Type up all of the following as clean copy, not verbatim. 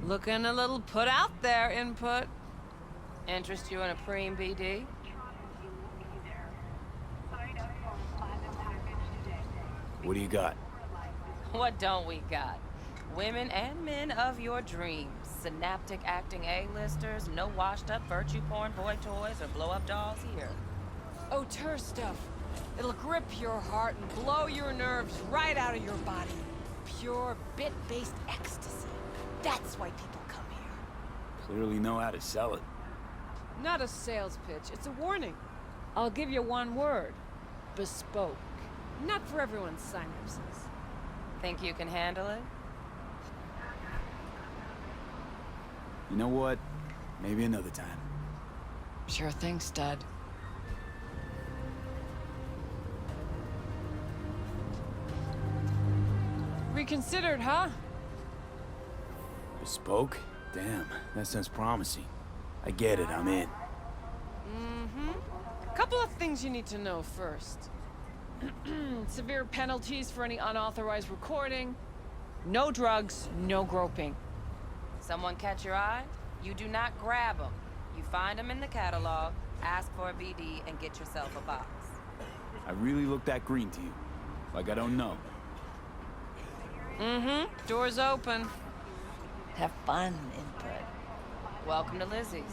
Looking a little put out there, input. Interest you in a preem BD? What do you got? What don't we got? Women and men of your dreams. Synaptic acting A-listers, no washed-up virtue porn boy toys or blow-up dolls here. Auteur stuff. It'll grip your heart and blow your nerves right out of your body. Pure bit-based ecstasy. That's why people come here. Clearly know how to sell it. Not a sales pitch, it's a warning. I'll give you one word. Bespoke. Not for everyone's synapses. Think you can handle it? You know what? Maybe another time. Sure thing, stud. Reconsidered, huh? Bespoke? Damn, that sounds promising. I get it, I'm in. Couple of things you need to know first. Severe penalties for any unauthorized recording. No drugs, no groping. Someone catch your eye? You do not grab them. You find them in the catalog, ask for a BD, and get yourself a box. I really look that green to you. Like I don't know. Door's open. Have fun, input. Welcome to Lizzie's.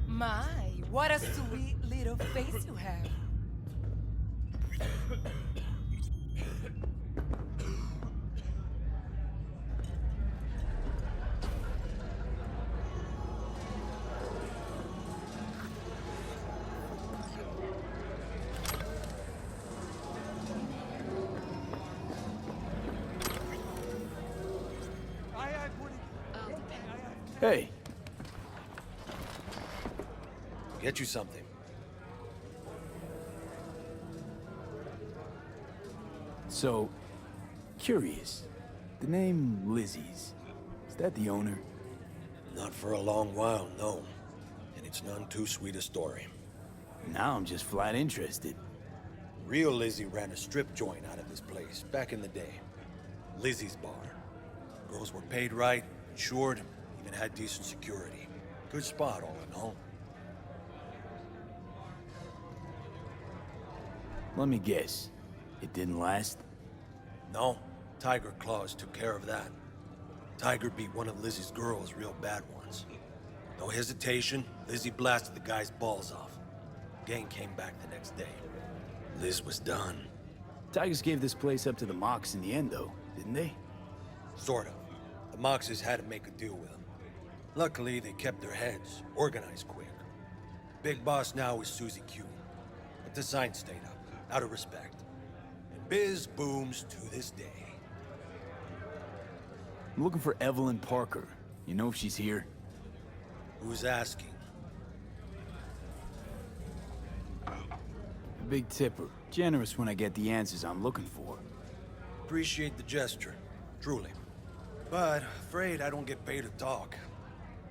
My, what a sweet little face you have. Hey, Get you something. so, curious. The name Lizzie's, is that the owner? Not for a long while, no. And it's none too sweet a story. Now I'm just flat interested. Real Lizzie ran a strip joint out of this place back in the day. Lizzie's Bar. Girls were paid right, insured, even had decent security. Good spot, all in all. Let me guess. It didn't last? No, Tiger Claws took care of that. Tiger beat one of Lizzie's girls real bad once. No hesitation, Lizzie blasted the guy's balls off. Gang came back the next day. Liz was done. Tigers gave this place up to the Mox in the end, though, didn't they? Sort of. The Moxes had to make a deal with them. Luckily, they kept their heads, organized quick. Big boss now is Susie Q. But the sign stayed up, out of respect. And biz booms to this day. I'm looking for Evelyn Parker. You know if she's here? Who's asking? A big tipper. Generous when I get the answers I'm looking for. Appreciate the gesture, truly. But afraid I don't get paid to talk.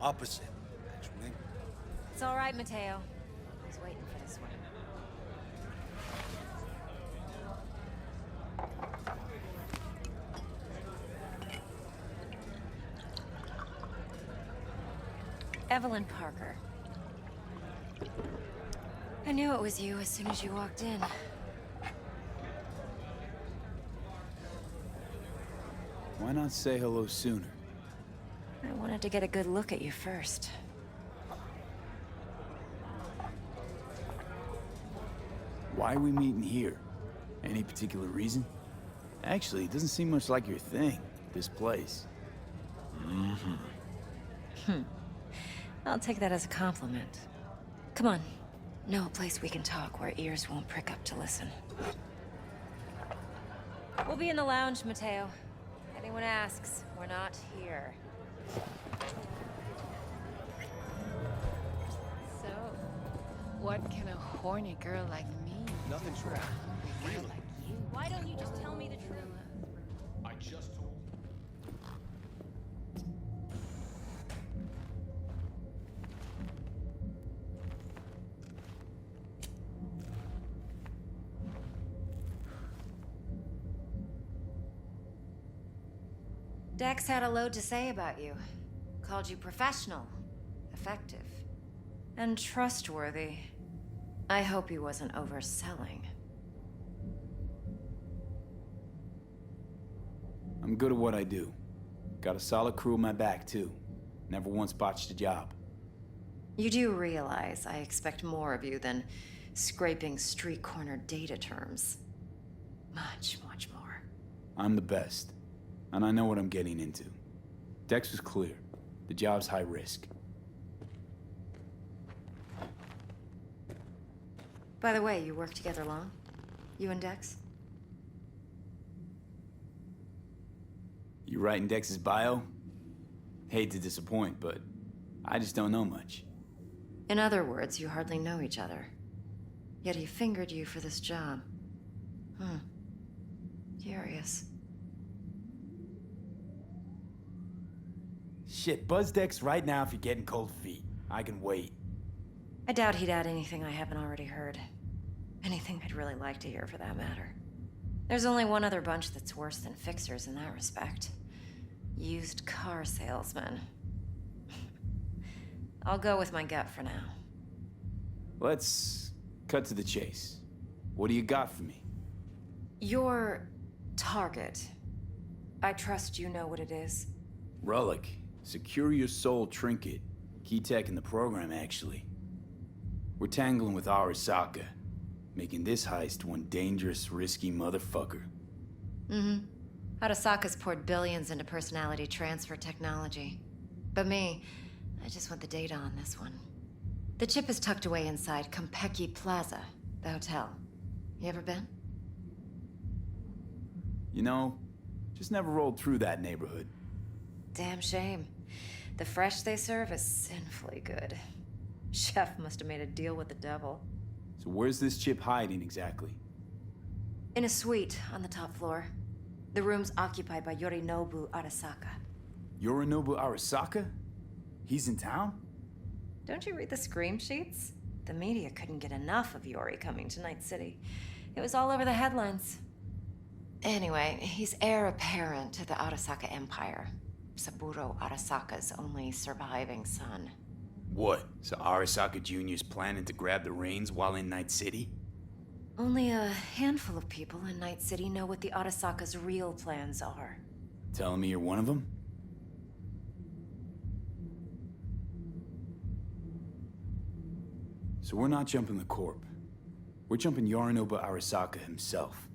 Opposite, actually. It's all right, Mateo. I was waiting for this one. Evelyn Parker. I knew it was you as soon as you walked in. Why not say hello sooner? I wanted to get a good look at you first. Why are we meeting here? Any particular reason? Actually, it doesn't seem much like your thing, this place. I'll take that as a compliment. Come on. Know a place we can talk where ears won't prick up to listen. We'll be in the lounge, Mateo. Anyone asks, we're not here. So, what can a horny girl like me? Nothing's wrong. Really? Like you. Why don't you just tell me the truth? I just told. Dex had a load to say about you. Called you professional, effective, and trustworthy. I hope he wasn't overselling. I'm good at what I do. Got a solid crew on my back, too. Never once botched a job. You do realize I expect more of you than scraping street corner data terms. Much, much more. I'm the best, and I know what I'm getting into. Dex was clear. The job's high risk. By the way, you work together long? You and Dex? You writing Dex's bio? Hate to disappoint, but I just don't know much. In other words, you hardly know each other. Yet he fingered you for this job. Curious. Shit, buzz Dex right now if you're getting cold feet. I can wait. I doubt he'd add anything I haven't already heard. Anything I'd really like to hear, for that matter. There's only one other bunch that's worse than fixers in that respect. Used car salesmen. I'll go with my gut for now. Let's cut to the chase. What do you got for me? Your target. I trust you know what it is. Relic. Secure your soul trinket. Key tech in the program, actually. We're tangling with Arasaka, making this heist one dangerous, risky motherfucker. Arasaka's poured billions into personality transfer technology. But me, I just want the data on this one. The chip is tucked away inside Konpeki Plaza, the hotel. You ever been? You know, just never rolled through that neighborhood. Damn shame. The fresh they serve is sinfully good. Chef must have made a deal with the devil. So where's this chip hiding exactly? In a suite on the top floor. The room's occupied by Yorinobu Arasaka. Yorinobu Arasaka? He's in town? Don't you read the scream sheets? The media couldn't get enough of Yori coming to Night City. It was all over the headlines. Anyway, he's heir apparent to the Arasaka Empire. Saburo Arasaka's only surviving son. What? So Arasaka Jr.'s planning to grab the reins while in Night City? Only a handful of people in Night City know what the Arasaka's real plans are. Telling me you're one of them? So we're not jumping the Corp. We're jumping Yorinobu Arasaka himself.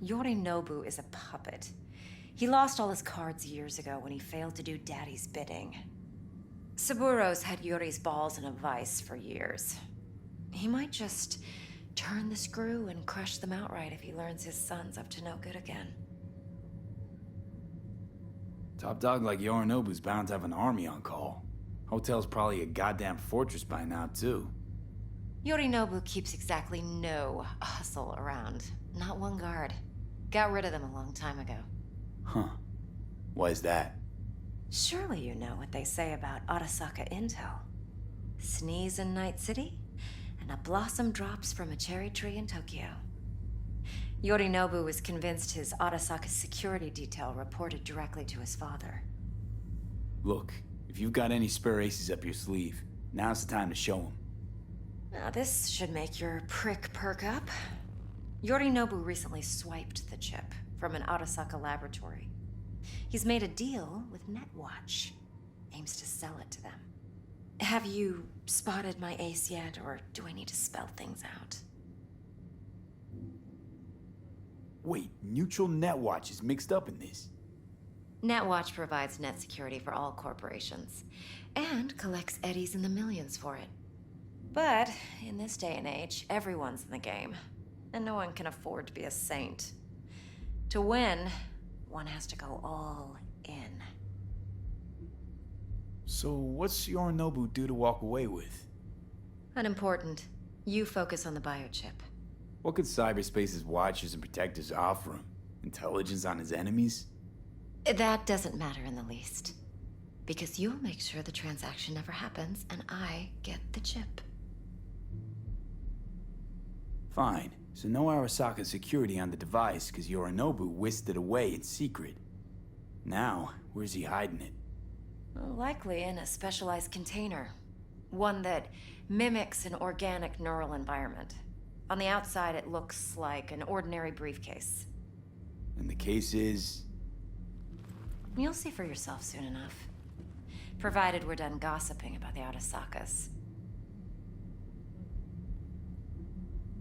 Yorinobu is a puppet. He lost all his cards years ago when he failed to do Daddy's bidding. Saburo's had Yuri's balls in a vice for years. He might just turn the screw and crush them outright if he learns his son's up to no good again. Top dog like Yorinobu's bound to have an army on call. Hotel's probably a goddamn fortress by now, too. Yorinobu keeps exactly no hustle around. Not one guard. Got rid of them a long time ago. Huh. Why is that? Surely you know what they say about Arasaka intel. Sneeze in Night City, and a blossom drops from a cherry tree in Tokyo. Yorinobu was convinced his Arasaka security detail reported directly to his father. Look, if you've got any spare aces up your sleeve, now's the time to show them. Now this should make your prick perk up. Yorinobu recently swiped the chip from an Arasaka laboratory. He's made a deal with Netwatch. Aims to sell it to them. Have you spotted my ace yet, or do I need to spell things out? Wait, neutral Netwatch is mixed up in this. Netwatch provides net security for all corporations, and collects eddies in the millions for it. But in this day and age, everyone's in the game, and no one can afford to be a saint. To win, one has to go all in. So what's Yorinobu due to walk away with? Unimportant. You focus on the biochip. What could cyberspace's watchers and protectors offer him? Intelligence on his enemies? That doesn't matter in the least. Because you'll make sure the transaction never happens, and I get the chip. Fine. So no Arasaka security on the device because Yorinobu whisked it away in secret. Now, where's he hiding it? Likely in a specialized container. One that mimics an organic neural environment. On the outside, it looks like an ordinary briefcase. And the case is... You'll see for yourself soon enough. Provided we're done gossiping about the Arasakas.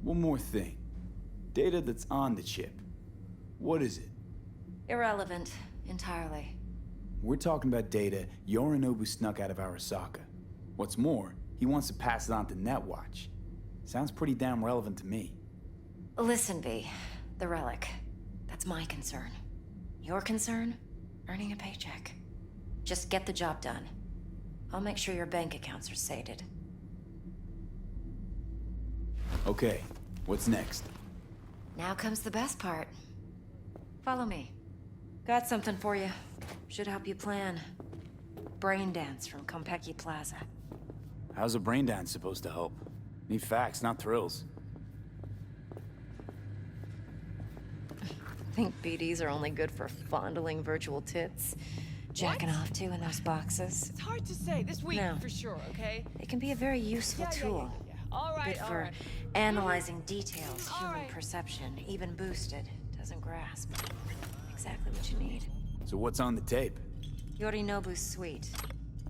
One more thing. Data that's on the chip. What is it? Irrelevant, entirely. We're talking about data Yorinobu snuck out of Arasaka. What's more, he wants to pass it on to Netwatch. Sounds pretty damn relevant to me. Listen, V. The relic. That's my concern. Your concern? Earning a paycheck. Just get the job done. I'll make sure your bank accounts are sated. Okay, what's next? Now comes the best part. Follow me. Got something for you. Should help you plan. Brain dance from Konpeki Plaza. How's a brain dance supposed to help? Need facts, not thrills. Think BDs are only good for fondling virtual tits? Jacking off to in those boxes? It's hard to say. This week, No. for sure, okay? It can be a very useful tool. All right, Good all for right. analyzing details All human right. perception, even boosted, doesn't grasp. Exactly what you need. So what's on the tape? Yorinobu's suite.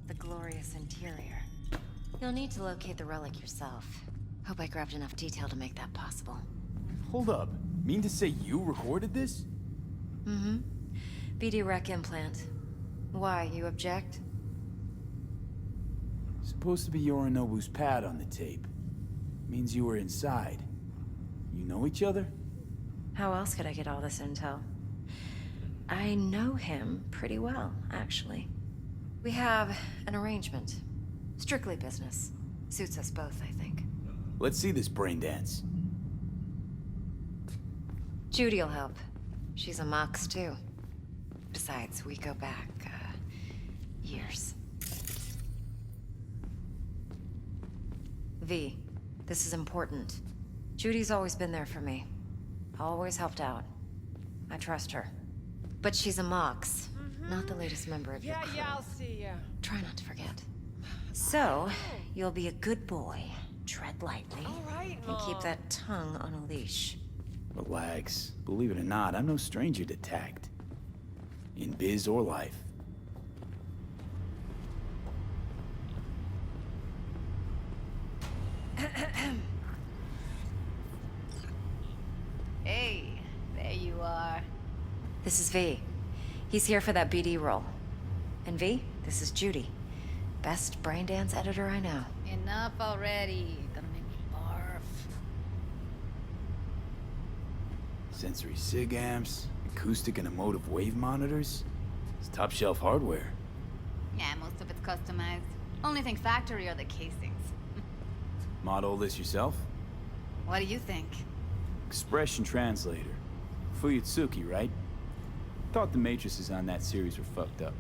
The glorious interior. You'll need to locate the relic yourself. Hope I grabbed enough detail to make that possible. Hold up. Mean to say you recorded this? Mm-hmm. BD rec implant. Why, you object? Supposed to be Yorinobu's pad on the tape. Means you were inside. You know each other? How else could I get all this intel? I know him pretty well, actually. We have an arrangement. Strictly business. Suits us both, I think. Let's see this brain dance. Judy'll help. She's a Mox, too. Besides, we go back, years. V, this is important. Judy's always been there for me. Always helped out. I trust her. But she's a Mox, not the latest member of your crew. Yeah, I'll see ya. Try not to forget. So, you'll be a good boy. Tread lightly. All right, And keep Mom. that tongue on a leash. Relax. Believe it or not, I'm no stranger to tact. In biz or life. Hey, there you are. This is V. He's here for that BD role. And V, this is Judy. Best brain dance editor I know. Enough already. Gonna make me barf. Sensory SIG amps, acoustic and emotive wave monitors. It's top shelf hardware. Yeah, most of it's customized. Only thing factory are the casings. Model this yourself? What do you think? Expression translator. Fuyutsuki, right? Thought the matrices on that series were fucked up.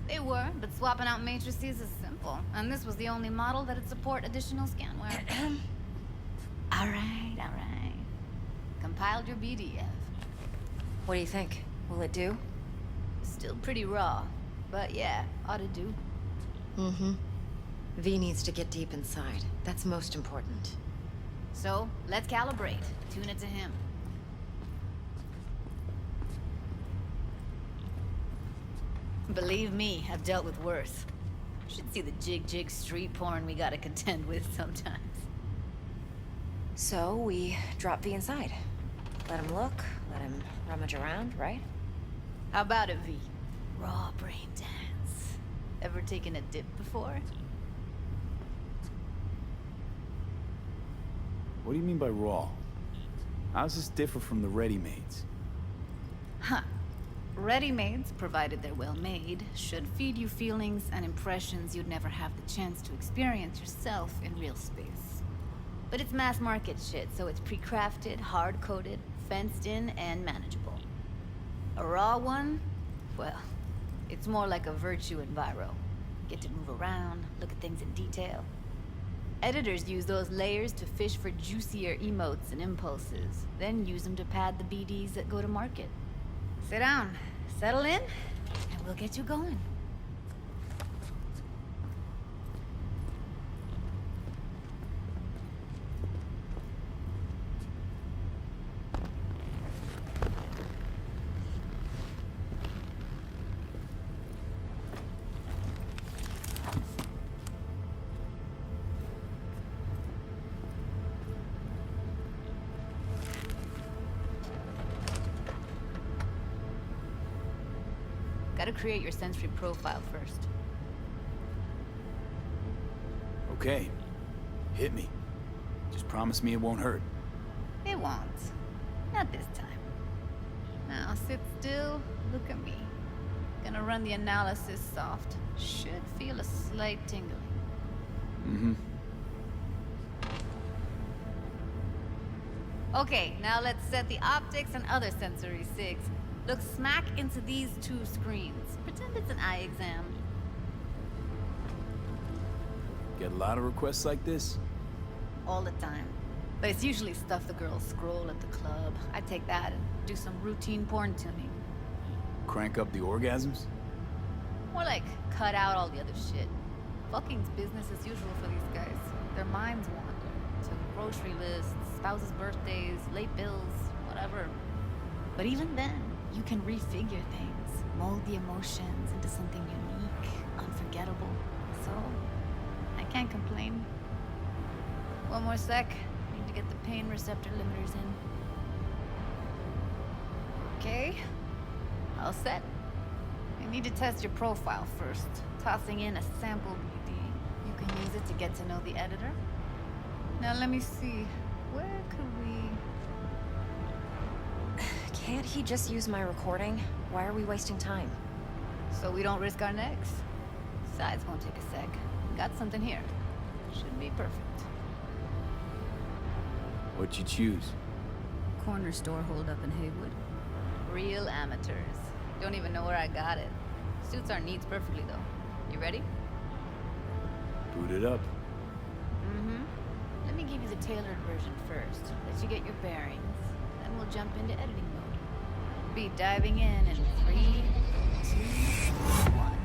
They were, but swapping out matrices is simple. And this was the only model that'd support additional scanware. Alright. Compiled your BDF. What do you think? Will it do? Still pretty raw. But yeah, ought to do. Mm-hmm. V needs to get deep inside. That's most important. So, let's calibrate. Tune it to him. Believe me, I've dealt with worse. Should see the jig street porn we gotta contend with sometimes. So, we drop V inside. Let him look, let him rummage around, right? How about it, V? Raw brain dance. Ever taken a dip before? What do you mean by raw? How's this differ from the ready-mades? Huh. Ready-mades, provided they're well made, should feed you feelings and impressions you'd never have the chance to experience yourself in real space. But it's mass market shit, so it's pre-crafted, hard-coded, fenced in, and manageable. A raw one? Well, it's more like a virtue enviro. Get to move around, look at things in detail. Editors use those layers to fish for juicier emotes and impulses, then use them to pad the BDs that go to market. Sit down, settle in, and we'll get you going. Gotta create your sensory profile first. Okay. Hit me. Just promise me it won't hurt. It won't. Not this time. Now sit still, look at me. Gonna run the analysis soft. Should feel a slight tingling. Mm-hmm. Okay, now let's set the optics and other sensory sigs. Look smack into these two screens. Pretend it's an eye exam. Get a lot of requests like this? All the time. But it's usually stuff the girls scroll at the club. I take that and do some routine porn tuning. Crank up the orgasms? More like cut out all the other shit. Fucking's business as usual for these guys. Their minds wander to grocery lists, spouses' birthdays, late bills, whatever. But even then, you can refigure things, mold the emotions into something unique, unforgettable. So, I can't complain. One more sec. Need to get the pain receptor limiters in. Okay. All set. I need to test your profile first. Tossing in a sample BD. You can use it to get to know the editor. Now let me see. Where could we... Can't he just use my recording? Why are we wasting time? So we don't risk our necks. Besides, won't take a sec. Got something here. Should be perfect. What'd you choose? Corner store holdup in Haywood. Real amateurs. Don't even know where I got it. Suits our needs perfectly, though. You ready? Boot it up. Mm-hmm. Let me give you the tailored version first. Let you get your bearings. Then we'll jump into editing mode. Be diving in 3, 2, 1.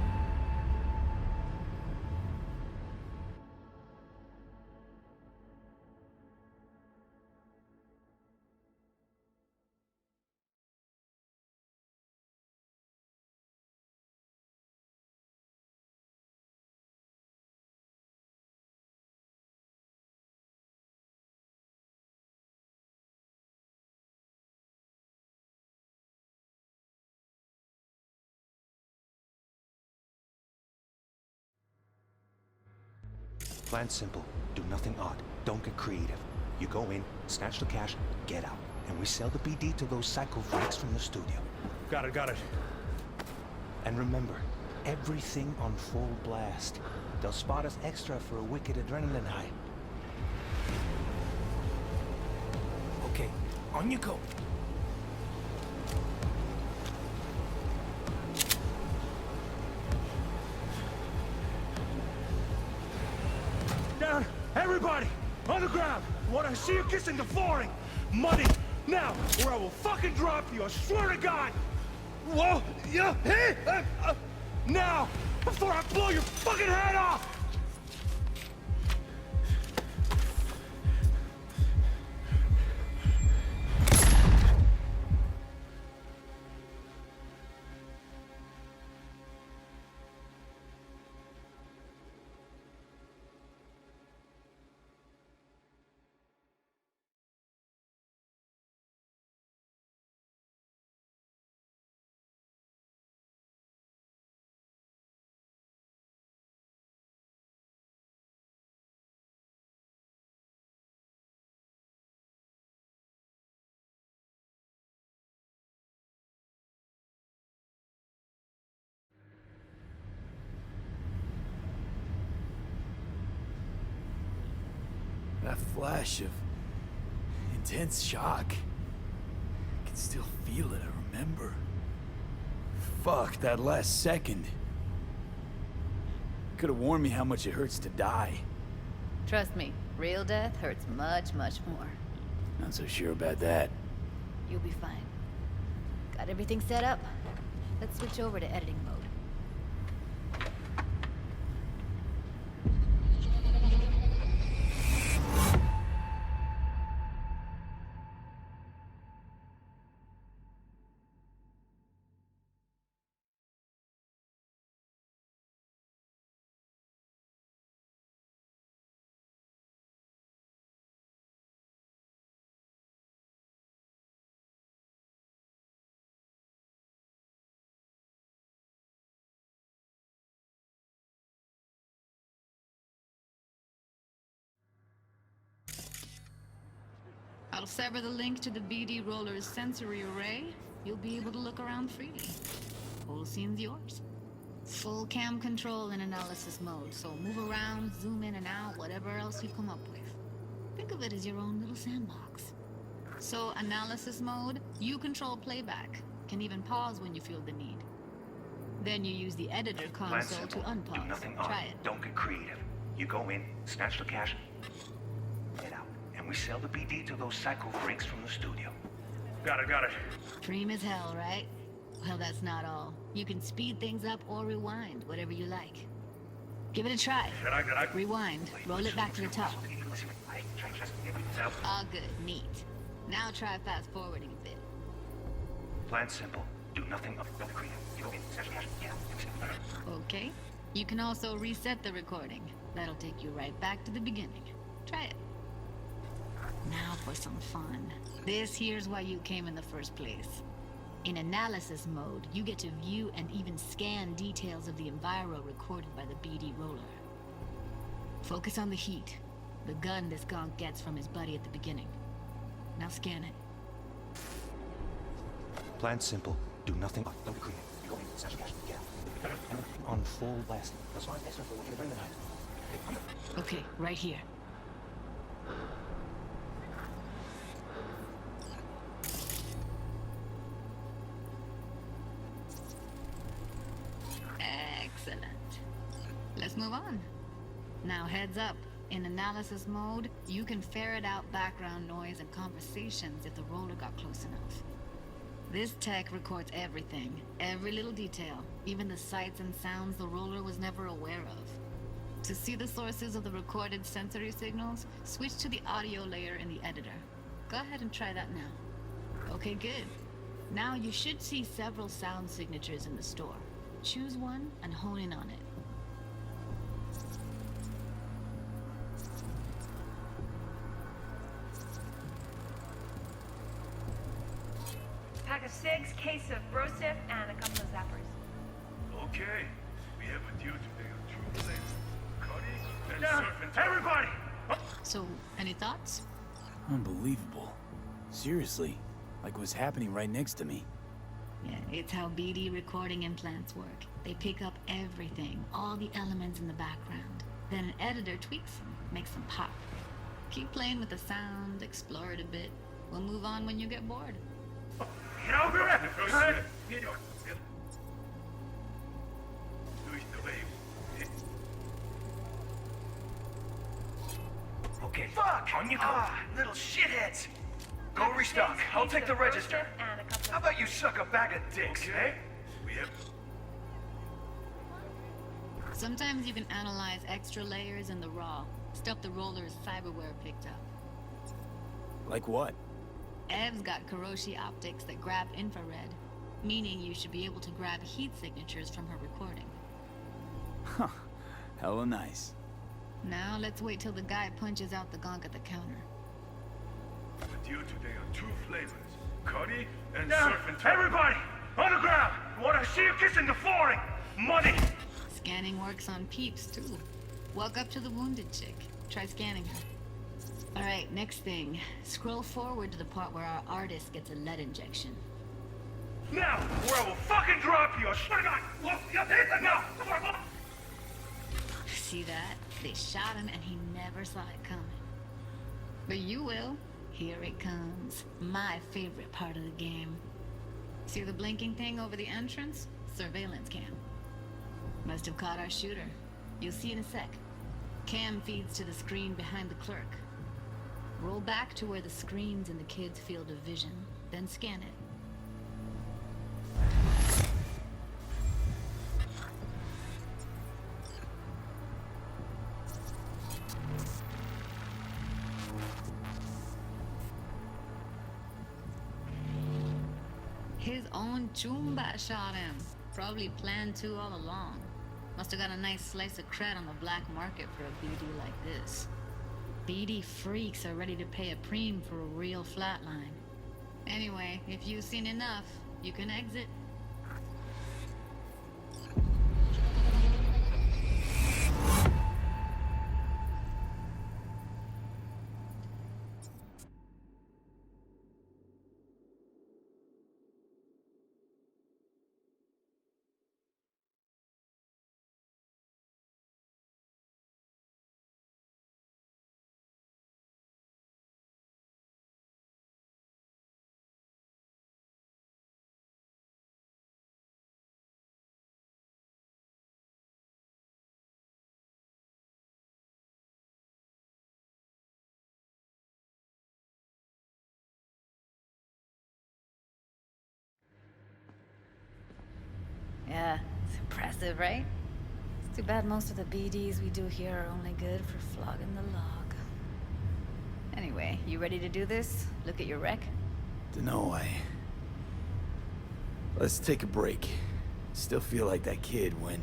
Plan's simple. Do nothing odd. Don't get creative. You go in, snatch the cash, get out. And we sell the BD to those psycho freaks from the studio. Got it. And remember, everything on full blast. They'll spot us extra for a wicked adrenaline high. Okay, on you go. Down! Everybody! On the ground! What I see you kissing the flooring! Money! Now! Or I will fucking drop you! I swear to God! Whoa! Yeah! Hey! Now! Before I blow your fucking head off! That flash of intense shock. I can still feel it, I remember. Fuck, that last second. Could have warned me how much it hurts to die. Trust me, real death hurts much, much more. Not so sure about that. You'll be fine. Got everything set up? Let's switch over to editing mode. I'll sever the link to the BD Roller's sensory array. You'll be able to look around freely. Whole scene's yours. Full cam control in analysis mode, so move around, zoom in and out, whatever else you come up with. Think of it as your own little sandbox. So, analysis mode, you control playback. Can even pause when you feel the need. Then you use the editor console to unpause. Do nothing Try odd. it. Don't get creative. You go in, snatch the cash, get out. And we sell the BD to those psycho freaks from the studio. Got it. Dream as hell, right? Well, that's not all. You can speed things up or rewind, whatever you like. Give it a try. Rewind. Roll it back to the top. All good. Neat. Now try fast forwarding a bit. Plan simple. Do nothing odd. Don't get creative. You go in, snatch the cash, get out. Okay. You can also reset the recording. That'll take you right back to the beginning. Try it. Now for some fun. This here's why you came in the first place. In analysis mode, you get to view and even scan details of the enviro recorded by the BD Roller. Focus on the heat, the gun this gonk gets from his buddy at the beginning. Now scan it. Plan simple. Do nothing odd. Don't get creative. You go in, snatch the cash, get out. On full blast. That's why I'm extra for you to bring the knife. Okay, right here. Excellent. Let's move on. Now heads up. In analysis mode, you can ferret out background noise and conversations if the roller got close enough. This tech records everything, every little detail, even the sights and sounds the roller was never aware of. To see the sources of the recorded sensory signals, switch to the audio layer in the editor. Go ahead and try that now. Okay, good. Now you should see several sound signatures in the store. Choose one and hone in on it. Pack of 6, case of brosif, and a couple of zappers. Okay. We have with you today on two flavors. Cuddy and surf. Everybody! So, any thoughts? Unbelievable. Seriously, like it was happening right next to me. Yeah, it's how BD recording implants work. They pick up everything, all the elements in the background. Then an editor tweaks them, makes them pop. Keep playing with the sound, explore it a bit. We'll move on when you get bored. Get over it! Okay, fuck! On you go! Little shitheads! Go restock. I'll take the register. How about you suck a bag of dicks, eh? We have... Sometimes you can analyze extra layers in the raw, stuff the roller's cyberware picked up. Like what? Ev's got Kiroshi optics that grab infrared, meaning you should be able to grab heat signatures from her recording. Huh. Hella nice. Now let's wait till the guy punches out the gonk at the counter. With you today on two flavors. Cuddy and surf and turf. Everybody! On the ground! Want to see you kissing the flooring! Money! Scanning works on peeps, too. Walk up to the wounded chick. Try scanning her. Alright, next thing. Scroll forward to the part where our artist gets a lead injection. Now, or I will fucking drop you! I swear to God! Look, you have to hit the now! See that? They shot him and he never saw it coming. But you will. Here it comes. My favorite part of the game. See the blinking thing over the entrance? Surveillance cam. Must have caught our shooter. You'll see in a sec. Cam feeds to the screen behind the clerk. Roll back to where the screen's in the kid's field of vision, then scan it. His own Chumba shot him. Probably planned to all along. Must have got a nice slice of cred on the black market for a BD like this. BD freaks are ready to pay a preem for a real flatline. Anyway, if you've seen enough, you can exit. Yeah, it's impressive, right? It's too bad most of the BDs we do here are only good for flogging the log. Anyway, you ready to do this? Look at your wreck? Dunno, Let's take a break. Still feel like that kid when...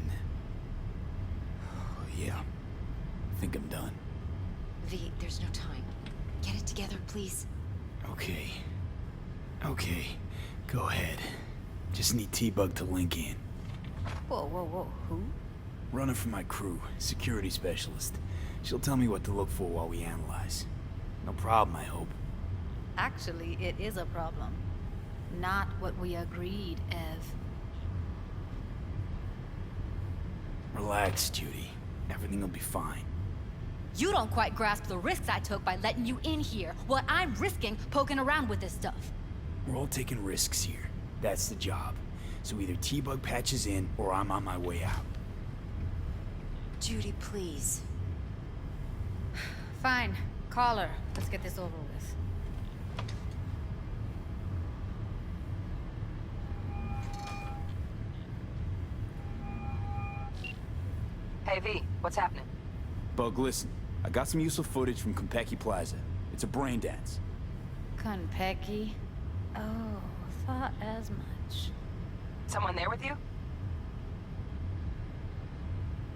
Oh, yeah. I think I'm done. V, there's no time. Get it together, please. Okay. Okay. Go ahead. Just need T-Bug to link in. Whoa, whoa, whoa, who? Runner for my crew, security specialist. She'll tell me what to look for while we analyze. No problem, I hope. Actually, it is a problem. Not what we agreed, Ev. Relax, Judy. Everything will be fine. You don't quite grasp the risks I took by letting you in here. What I'm risking poking around with this stuff. We're all taking risks here. That's the job. So either T-Bug patches in, or I'm on my way out. Judy, please. Fine. Call her. Let's get this over with. Hey, V, what's happening? Bug, listen. I got some useful footage from Konpeki Plaza. It's a brain dance. Konpeki? Oh, thought as much. Someone there with you?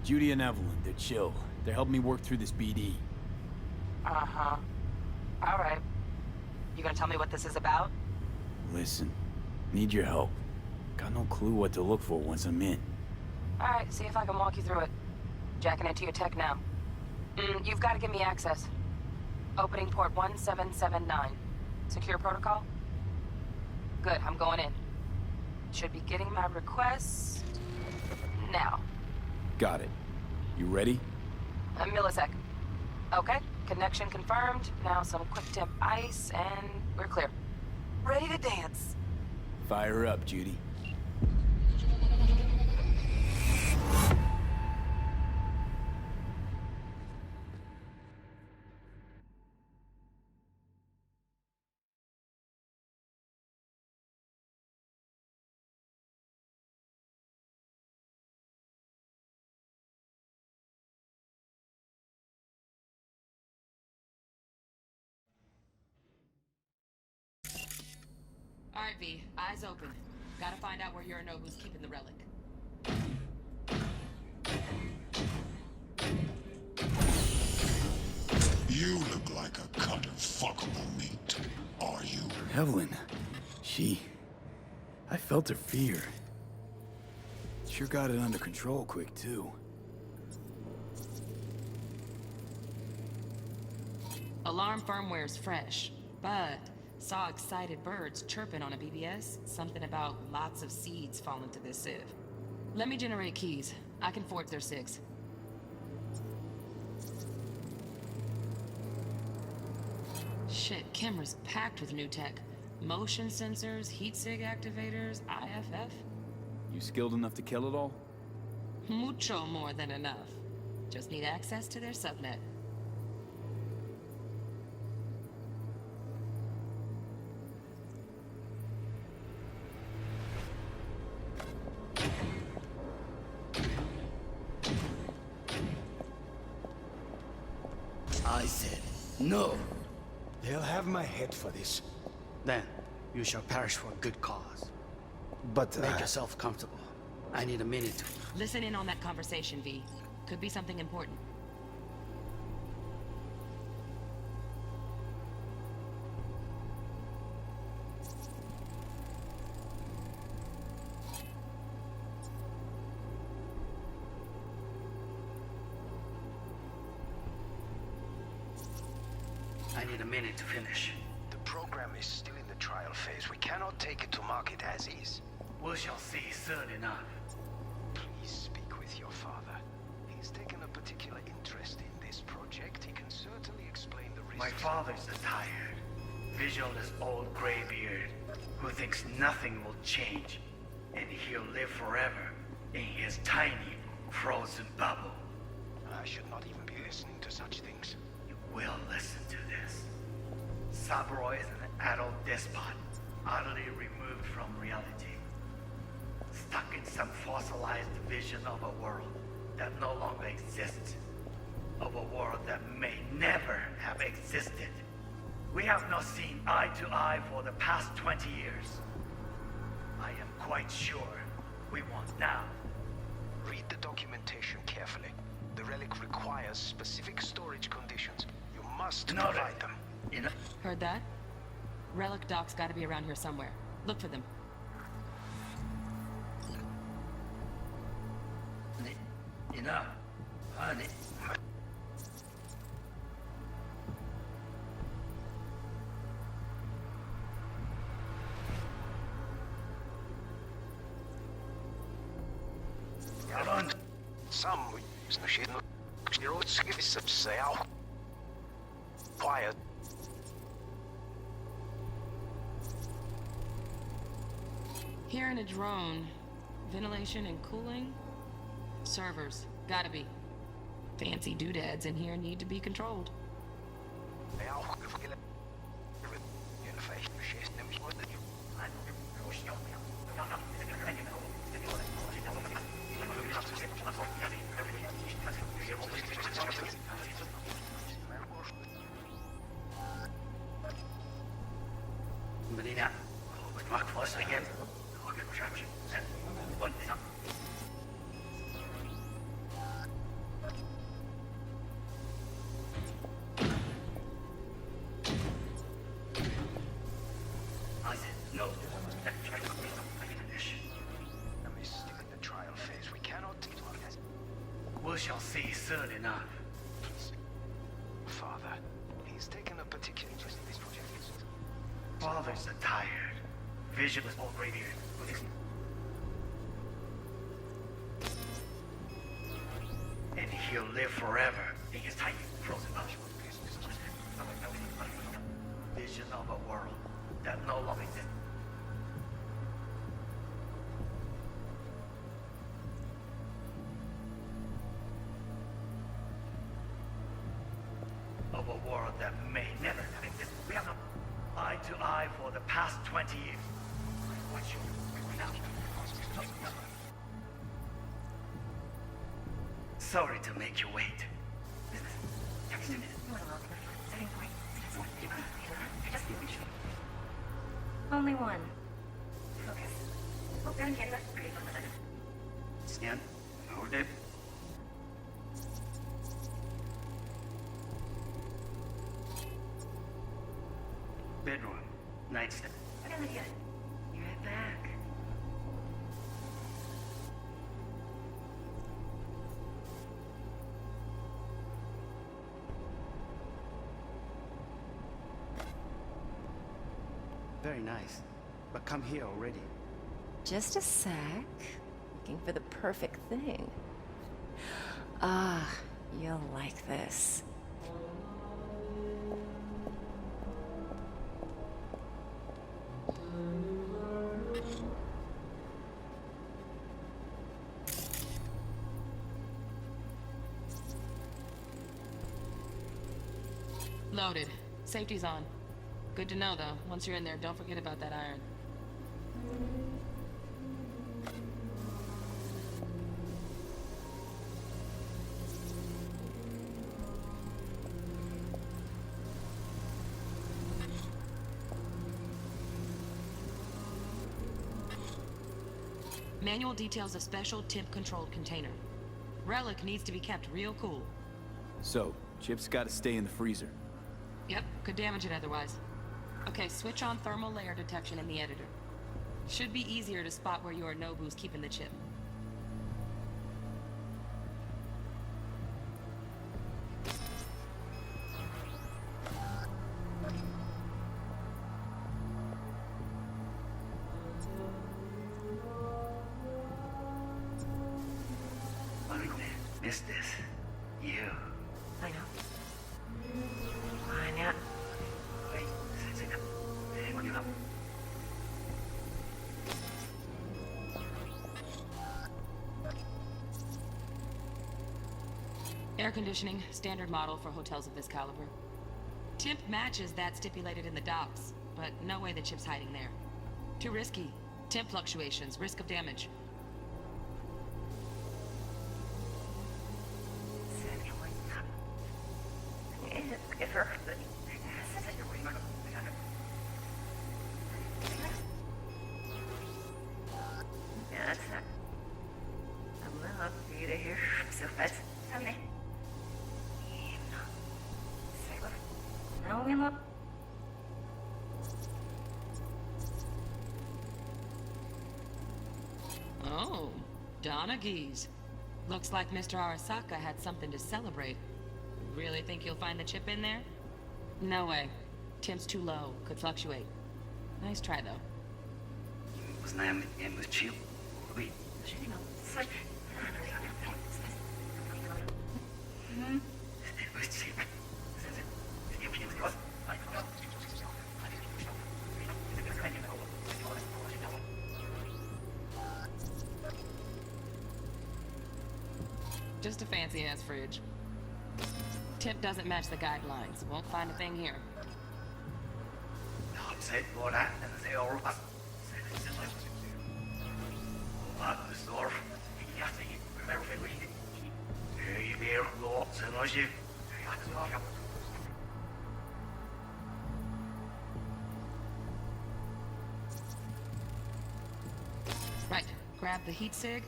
Judy and Evelyn, they're chill. They're helping me work through this BD. Uh-huh. All right. You gonna tell me what this is about? Listen, need your help. Got no clue what to look for once I'm in. All right, see if I can walk you through it. Jacking into your tech now. You've got to give me access. Opening port 1779. Secure protocol? Good, I'm going in. Should be getting my request... now. Got it. You ready? A millisecond. Okay, connection confirmed. Now some quick temp ice, and we're clear. Ready to dance. Fire up, Judy. All right, V, eyes open. Gotta find out where Yorinobu's keeping the relic. You look like a cut of fuckable meat. Are you? Evelyn, I felt her fear. Sure got it under control quick, too. Alarm firmware's fresh, but saw excited birds chirping on a BBS. Something about lots of seeds falling to this sieve. Let me generate keys. I can forge their SIGs. Shit, camera's packed with new tech. Motion sensors, heat sig activators, IFF. You skilled enough to kill it all? Mucho more than enough. Just need access to their subnet. I said no. They'll have my head for this. Then you shall perish for a good cause. But, Make yourself comfortable. I need a minute to... Listen in on that conversation, V. Could be something important. I need a minute to finish. The program is still in the trial phase. We cannot take it to market as is. We shall see soon enough. Please speak with your father. He's taken a particular interest in this project. He can certainly explain the risks. My father's a tired, visionless old graybeard who thinks nothing will change, and he'll live forever in his tiny, frozen bubble. I should not even be listening to such things. You will listen to this. Saburo is an adult despot, utterly removed from reality. Stuck in some fossilized vision of a world that no longer exists. Of a world that may never have existed. We have not seen eye to eye for the past 20 years. I am quite sure we want now. Read the documentation carefully. The relic requires specific storage conditions. You must provide them. Heard that? Relic docs gotta be around here somewhere. Look for them. Enough. Honey. Some quiet. Here in a drone. Ventilation and cooling? Servers. Gotta be. Fancy doodads in here need to be controlled. Medina, mark for us again. I said no. We're still in the trial phase. We cannot. We shall see soon enough. Father, he's taken a particular interest in this project. Father's a tired, visionless old graybeard who thinks... And he'll live forever in his tiny, frozen bubble. Vision of a world that no longer exists. Of a world that may never have existed. We have no eye to eye for the past 20 years. What's your... Sorry to make you wait. Only one. Scan. Hold it. Bedroom. Nightstand. Be right back. Very nice. But come here already. Just a sec. Looking for the perfect thing. Ah, you'll like this. Loaded. Safety's on. Good to know, though. Once you're in there, don't forget about that iron. Manual details a special temp-controlled container. Relic needs to be kept real cool. So, chip's gotta stay in the freezer. Yep, could damage it otherwise. Okay, switch on thermal layer detection in the editor. Should be easier to spot where Yorinobu's keeping the chip. Missed this. You. I know. Fine, yeah. Wait, what do you have? Air conditioning, standard model for hotels of this caliber. Temp matches that stipulated in the docs, but no way the chip's hiding there. Too risky. Temp fluctuations, risk of damage. Oh, Donaghy's. Looks like Mr. Arasaka had something to celebrate. Really think you'll find the chip in there? No way. Temp's too low. Could fluctuate. Nice try, though. Знаем, мы чил. Wait. Just a fancy-ass fridge. Tip doesn't match the guidelines. Won't find a thing here. Say all that and say all of us. The store. Right. Grab the heat sig.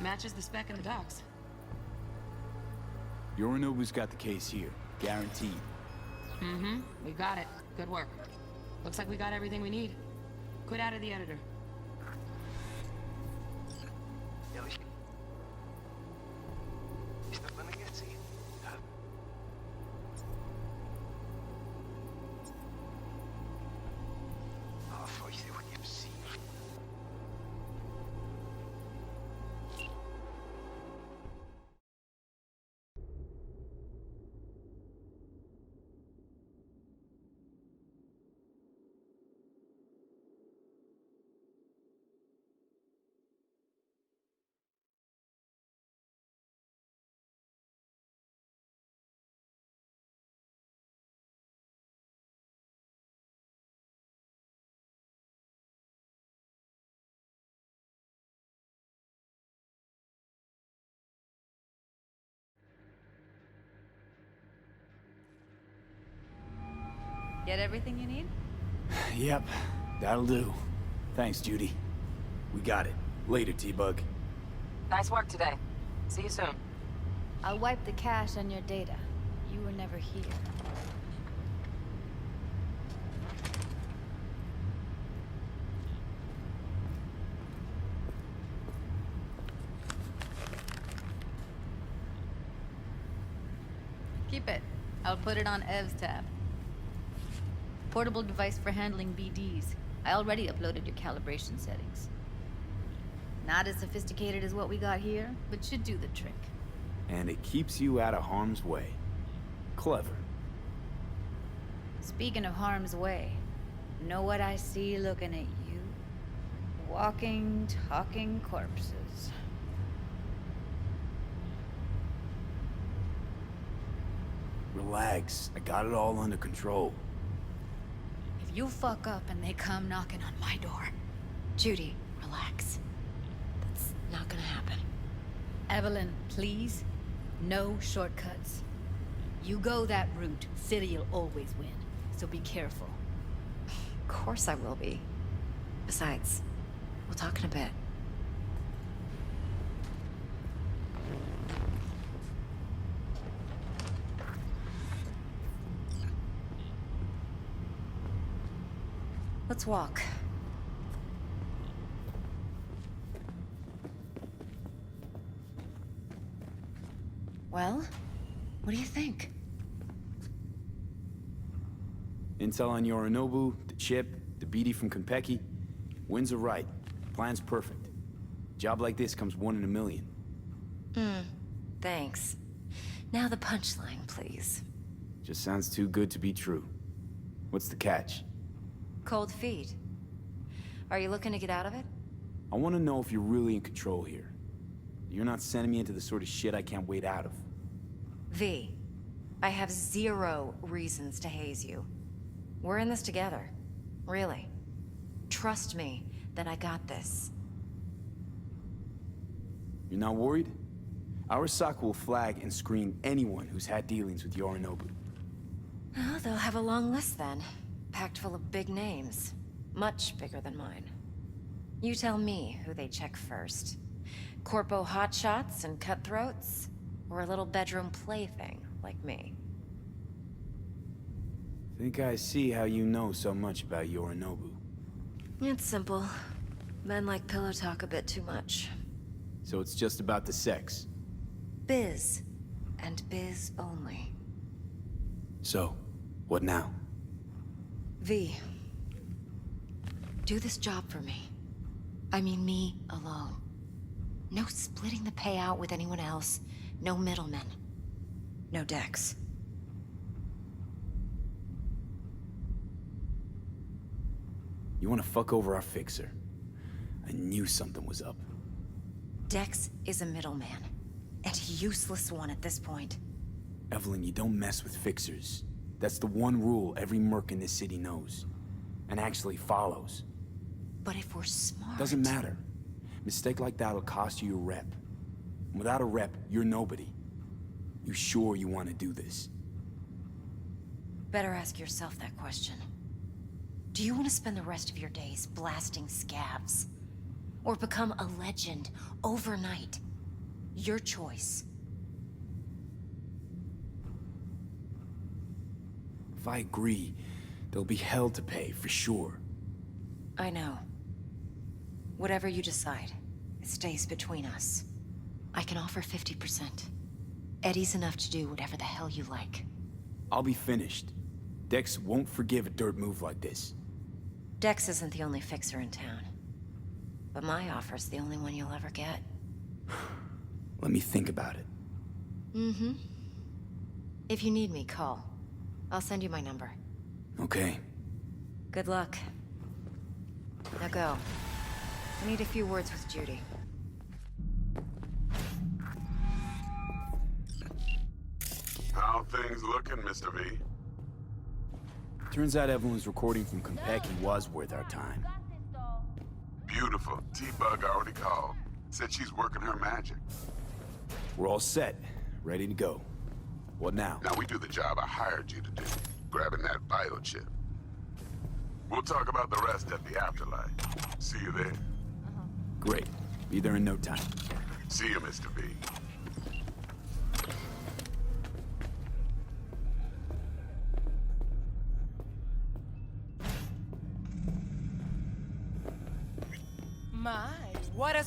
Matches the spec in the docs. Yorinobu's got the case here. Guaranteed. Mm-hmm. We got it. Good work. Looks like we got everything we need. Quit out of the editor. Get everything you need? Yep, that'll do. Thanks, Judy. We got it. Later, T-Bug. Nice work today. See you soon. I'll wipe the cache on your data. You were never here. Keep it. I'll put it on Ev's tab. Portable device for handling BDs. I already uploaded your calibration settings. Not as sophisticated as what we got here, but should do the trick. And it keeps you out of harm's way. Clever. Speaking of harm's way, know what I see looking at you? Walking, talking corpses. Relax. I got it all under control. If you fuck up and they come knocking on my door... Judy, relax. That's not gonna happen. Evelyn, please. No shortcuts. You go that route, City'll always win. So be careful. Of course I will be. Besides, we'll talk in a bit. Let's walk. Well, what do you think? Intel on Yorinobu, the chip, the BD from Konpeki. Winds are right. Plan's perfect. Job like this comes 1 in a million. Thanks. Now the punchline, please. Just sounds too good to be true. What's the catch? Cold feet. Are you looking to get out of it? I want to know if you're really in control here. You're not sending me into the sort of shit I can't wait out of. V, I have 0 reasons to haze you. We're in this together. Really. Trust me that I got this. You're not worried? Arasaka will flag and screen anyone who's had dealings with Yorinobu. Well, they'll have a long list then. Packed full of big names. Much bigger than mine. You tell me who they check first. Corpo hotshots and cutthroats? Or a little bedroom plaything like me? Think I see how you know so much about Yorinobu. It's simple. Men like pillow talk a bit too much. So it's just about the sex. Biz. And biz only. So, what now? V. Do this job for me. I mean me alone. No splitting the payout with anyone else. No middlemen. No Dex. You want to fuck over our fixer? I knew something was up. Dex is a middleman. And a useless one at this point. Evelyn, you don't mess with fixers. That's the one rule every merc in this city knows. And actually follows. But if we're smart... Doesn't matter. Mistake like that'll cost you your rep. And without a rep, you're nobody. You sure you want to do this? Better ask yourself that question. Do you want to spend the rest of your days blasting scabs? Or become a legend overnight? Your choice. If I agree, there'll be hell to pay, for sure. I know. Whatever you decide, it stays between us. I can offer 50%. Eddie's enough to do whatever the hell you like. I'll be finished. Dex won't forgive a dirt move like this. Dex isn't the only fixer in town. But my offer's the only one you'll ever get. Let me think about it. Mm-hmm. If you need me, call. I'll send you my number. Okay. Good luck. Now go. I need a few words with Judy. How things looking, Mr. V? Turns out Evelyn's recording from Konpeki was worth our time. Beautiful. T-Bug already called. Said she's working her magic. We're all set. Ready to go. What now? Now we do the job I hired you to do. Grabbing that bio chip. We'll talk about the rest at the afterlife. See you there. Great. Be there in no time. See you, Mr. V. My, what a